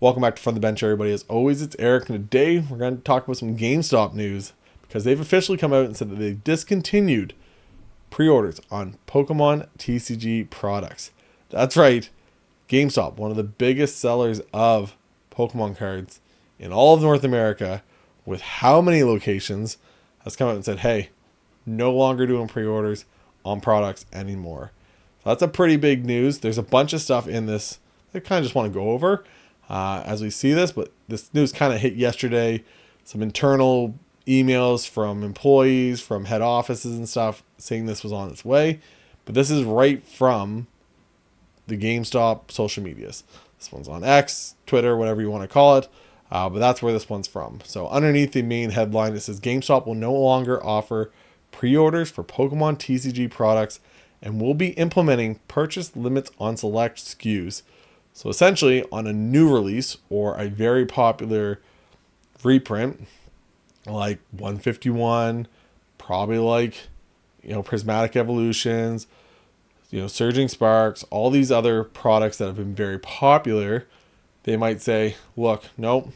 Welcome back to From the Bench, everybody. As always, it's Eric, and today we're going to talk about some GameStop news because they've officially come out and said that they've discontinued pre-orders on Pokemon TCG products. That's right, GameStop, one of the biggest sellers of Pokemon cards in all of North America, with how many locations, has come out and said, hey, no longer doing pre-orders on products anymore. So that's a pretty big news. There's a bunch of stuff in this that I kind of just want to go over as we see this, but this news kind of hit yesterday. Some internal emails from employees, from head offices and stuff, saying this was on its way. But this is right from the GameStop social medias. This one's on X, Twitter, whatever you want to call it. But that's where this one's from. So underneath the main headline, it says GameStop will no longer offer pre-orders for Pokemon TCG products and will be implementing purchase limits on select SKUs. So essentially, on a new release or a very popular reprint, like 151, probably like, Prismatic Evolutions, Surging Sparks, all these other products that have been very popular, they might say, look, nope,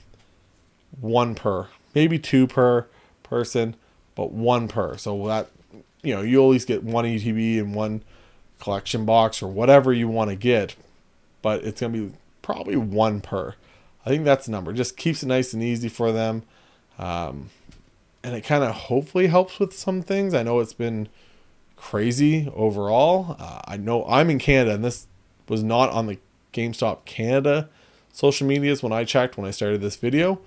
one per, maybe two per person, but one per. So that, you at least get one ETB and one collection box or whatever you want to get, but it's going to be probably one per. I think that's the number. Just keeps it nice and easy for them. And it kind of hopefully helps with some things. I know it's been crazy overall. I know I'm in Canada, and this was not on the GameStop Canada social medias when I checked when I started this video.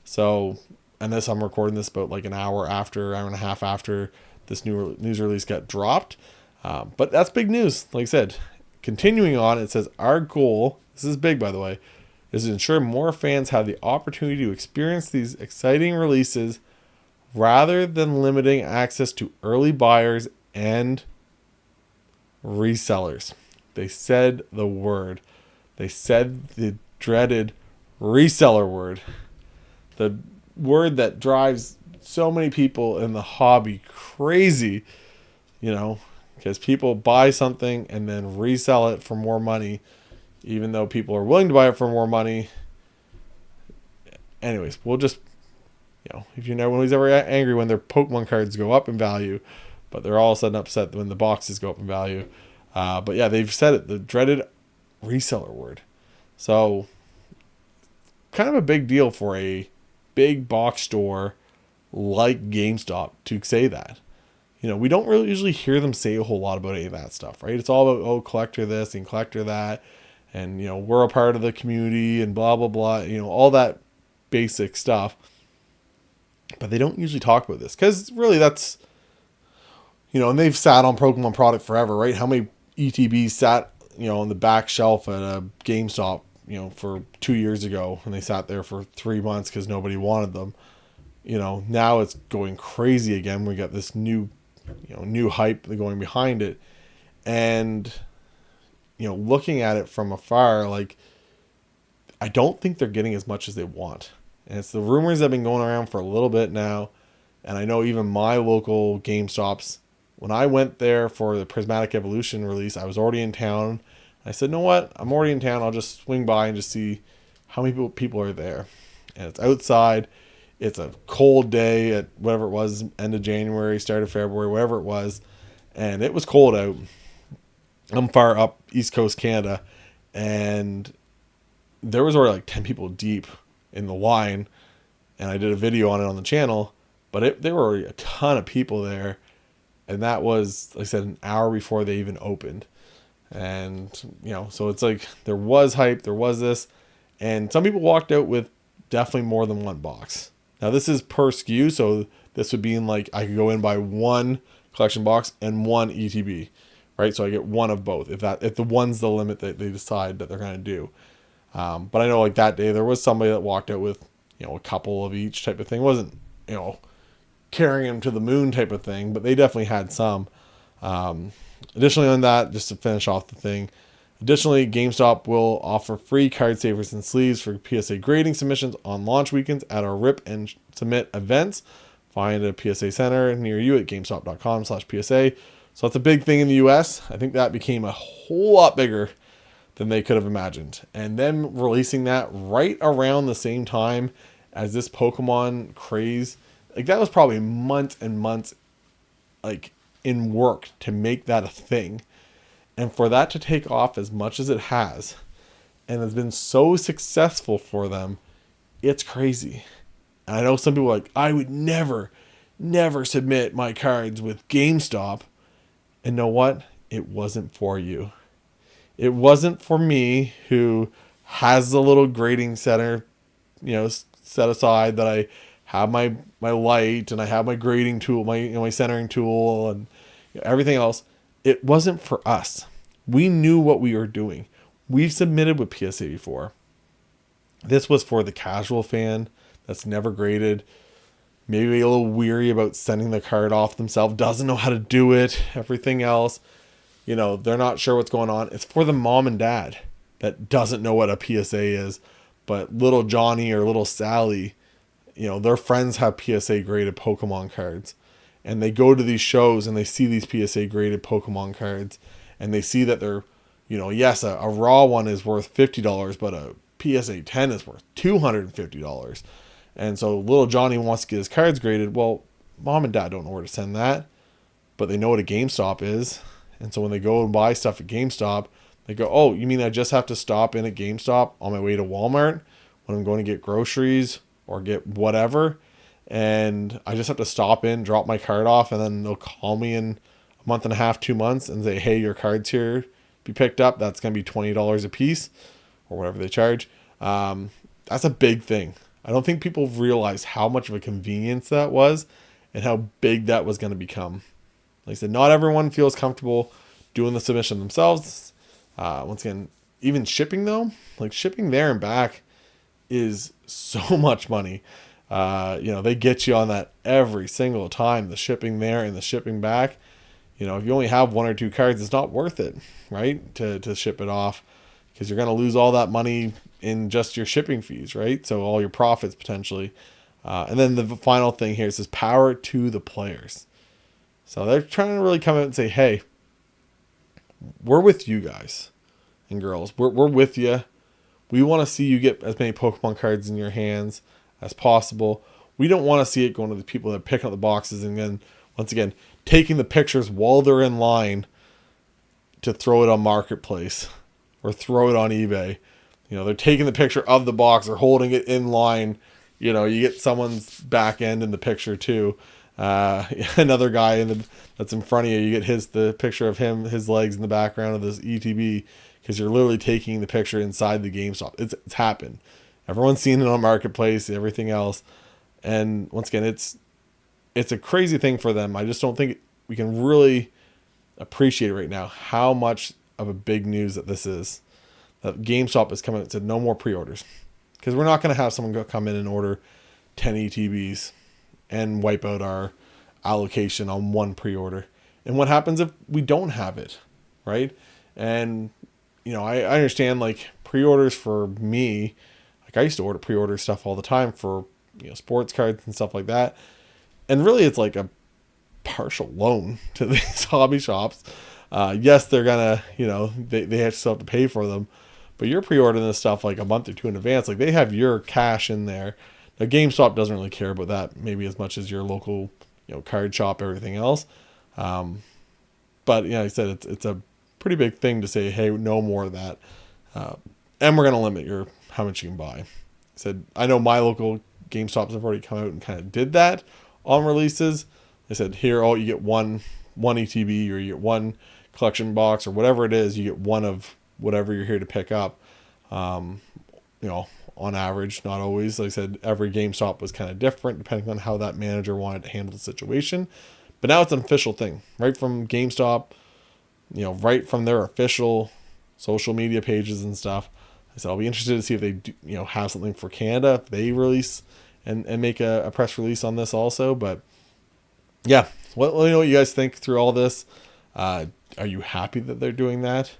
So, and I'm recording this about like an hour and a half after this new news release got dropped. But that's big news. Like I said, continuing on, it says our goal, this is big by the way, is to ensure more fans have the opportunity to experience these exciting releases rather than limiting access to early buyers and resellers. They said the word. They said the dreaded reseller word. The word that drives so many people in the hobby crazy, because people buy something and then resell it for more money, even though people are willing to buy it for more money. Anyways, we'll just, if nobody's ever angry when their Pokemon cards go up in value, but they're all of a sudden upset when the boxes go up in value. But yeah, they've said it, the dreaded reseller word. So kind of a big deal for a big box store like GameStop to say that. We don't really usually hear them say a whole lot about any of that stuff, right? It's all about, collector this and collector that. And, we're a part of the community and blah, blah, blah, all that basic stuff. But they don't usually talk about this because really that's, and they've sat on Pokemon product forever, right? How many ETBs sat, on the back shelf at a GameStop, for 2 years ago, and they sat there for 3 months because nobody wanted them. Now it's going crazy again. We got this new hype going behind it. And, looking at it from afar, like, I don't think they're getting as much as they want. And it's the rumors that have been going around for a little bit now. And I know even my local GameStops, when I went there for the Prismatic Evolution release, I was already in town. I said, you know what? I'm already in town. I'll just swing by and just see how many people are there. And it's outside. It's a cold day at whatever it was, end of January, start of February, whatever it was. And it was cold out. I'm far up East Coast Canada. And there was already like 10 people deep in the line. And I did a video on it on the channel. But there were already a ton of people there. And that was, like I said, an hour before they even opened. And, so it's like there was hype, there was this. And some people walked out with definitely more than one box. Now, this is per SKU, so this would be in like I could go in buy one collection box and one ETB, right? So I get one of both if the one's the limit that they decide that they're going to do. But I know like that day there was somebody that walked out with, a couple of each type of thing. It wasn't, carrying them to the moon type of thing, but they definitely had some. Additionally on that, just to finish off the thing, additionally, GameStop will offer free card savers and sleeves for PSA grading submissions on launch weekends at our Rip and Submit events. Find a PSA center near you at gamestop.com/PSA. So that's a big thing in the US. I think that became a whole lot bigger than they could have imagined. And them releasing that right around the same time as this Pokemon craze, like that was probably months and months like in work to make that a thing. And for that to take off as much as it has and has been so successful for them, it's crazy. And I know some people are like, I would never submit my cards with GameStop. And know what? It wasn't for you. It wasn't for me, who has the little grading center, set aside, that I have my light and I have my grading tool, my centering tool, and everything else. It wasn't for us. We knew what we were doing. We've submitted with PSA before. This was for the casual fan that's never graded, maybe a little weary about sending the card off themselves, doesn't know how to do it, everything else. They're not sure what's going on. It's for the mom and dad that doesn't know what a PSA is, but little Johnny or little Sally, their friends have PSA graded Pokemon cards, and they go to these shows and they see these PSA graded Pokemon cards, and they see that they're, yes, a raw one is worth $50, but a PSA 10 is worth $250. And so little Johnny wants to get his cards graded. Well, mom and dad don't know where to send that, but they know what a GameStop is. And so when they go and buy stuff at GameStop, they go, oh, you mean I just have to stop in at GameStop on my way to Walmart when I'm going to get groceries or get whatever? And I just have to stop in, drop my card off, and then they'll call me in a month and a half, 2 months, and say, hey, your card's here, be picked up. That's going to be $20 a piece or whatever they charge. That's a big thing. I don't think people realize how much of a convenience that was and how big that was going to become. Like I said, not everyone feels comfortable doing the submission themselves. Once again, even shipping though, like shipping there and back is so much money. They get you on that every single time, the shipping there and the shipping back. If you only have 1 or 2 cards, it's not worth it, right? To ship it off, because you're going to lose all that money in just your shipping fees, right? So all your profits potentially. And then the final thing here says power to the players. So they're trying to really come out and say, hey, we're with you guys and girls. We're with you. We want to see you get as many Pokemon cards in your hands as possible. We don't want to see it going to the people that are picking up the boxes and then, once again, taking the pictures while they're in line to throw it on Marketplace or throw it on eBay. They're taking the picture of the box or holding it in line. You get someone's back end in the picture too. Another guy that's in front of you, you get the picture of him, his legs in the background of this ETB, because you're literally taking the picture inside the GameStop. It's happened. Everyone's seen it on Marketplace, everything else. And once again, it's a crazy thing for them. I just don't think we can really appreciate right now how much of a big news that this is. That GameStop is coming and said no more pre-orders, because we're not going to have someone come in and order 10 ETBs and wipe out our allocation on one pre-order. And what happens if we don't have it, right? And I understand, like, pre-orders for me, like I used to order pre-order stuff all the time for sports cards and stuff like that, and really it's like a partial loan to these hobby shops. Yes, they're gonna they still have to pay for them, but you're pre-ordering this stuff like a month or 2 in advance. Like, they have your cash in there. Now, GameStop doesn't really care about that maybe as much as your local card shop, everything else. But like I said, it's a pretty big thing to say, hey, no more of that, and we're gonna limit how much you can buy. I said, I know my local GameStops have already come out and kind of did that on releases. They said, here, you get one ETB, or you get one collection box, or whatever it is. You get one of whatever you're here to pick up. On average, not always. Like I said, every GameStop was kind of different depending on how that manager wanted to handle the situation. But now it's an official thing, right from GameStop, right from their official social media pages and stuff. I said, I'll be interested to see if they do, have something for Canada, if they release and make a press release on this also. But yeah, let me know what you guys think through all this. Are you happy that they're doing that?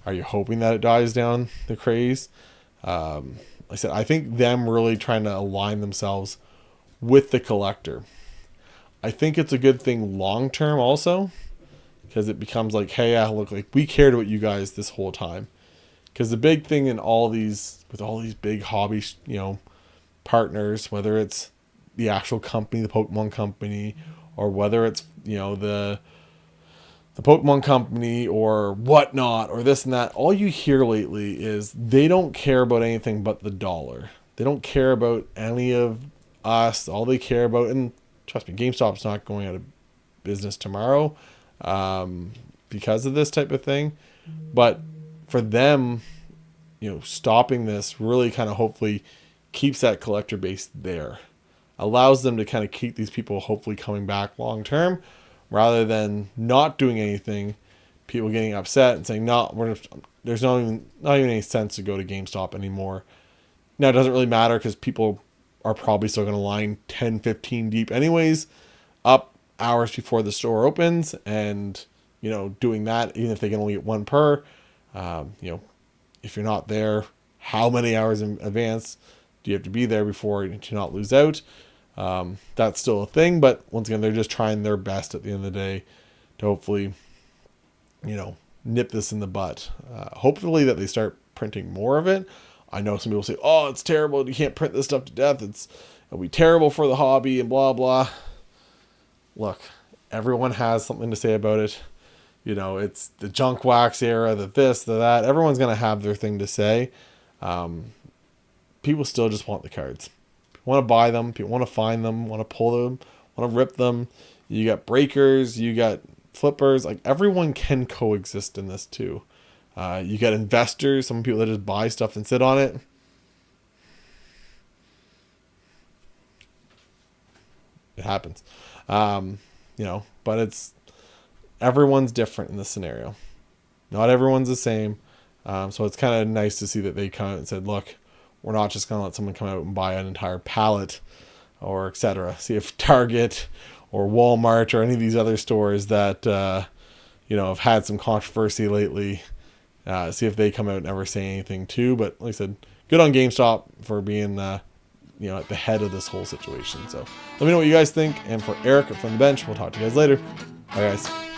Are you hoping that it dies down, the craze? Like I said, I think them really trying to align themselves with the collector. I think it's a good thing long term also, because it becomes like, hey, look, like we cared about you guys this whole time. Because the big thing in all these, with all these big hobby, partners, whether it's the actual company, the Pokemon company, or whether it's, the Pokemon company or whatnot, or this and that, all you hear lately is they don't care about anything but the dollar. They don't care about any of us. All they care about, and trust me, GameStop's not going out of business tomorrow because of this type of thing. But for them, stopping this really kind of hopefully keeps that collector base there. Allows them to kind of keep these people hopefully coming back long term, rather than not doing anything, people getting upset and saying, no, there's not even any sense to go to GameStop anymore. Now, it doesn't really matter because people are probably still going to line 10, 15 deep anyways, up hours before the store opens, and, doing that, even if they can only get one per, if you're not there, how many hours in advance do you have to be there before to not lose out? That's still a thing, but once again, they're just trying their best at the end of the day to hopefully, nip this in the butt. Hopefully that they start printing more of it. I know some people say, oh, it's terrible, you can't print this stuff to death, it'll be terrible for the hobby and blah blah. Look, everyone has something to say about it. It's the junk wax era, the this, the that. Everyone's going to have their thing to say. People still just want the cards. People want to buy them. People want to find them, want to pull them, want to rip them. You got breakers, you got flippers. Like, everyone can coexist in this too. You got investors, some people that just buy stuff and sit on it. It happens. But everyone's different in this scenario. Not everyone's the same. So it's kind of nice to see that they kind of said, look, we're not just going to let someone come out and buy an entire pallet or etc. See if Target or Walmart or any of these other stores that, have had some controversy lately, see if they come out and ever say anything too. But like I said, good on GameStop for being, at the head of this whole situation. So let me know what you guys think. And for Eric from the bench, we'll talk to you guys later. Bye, guys.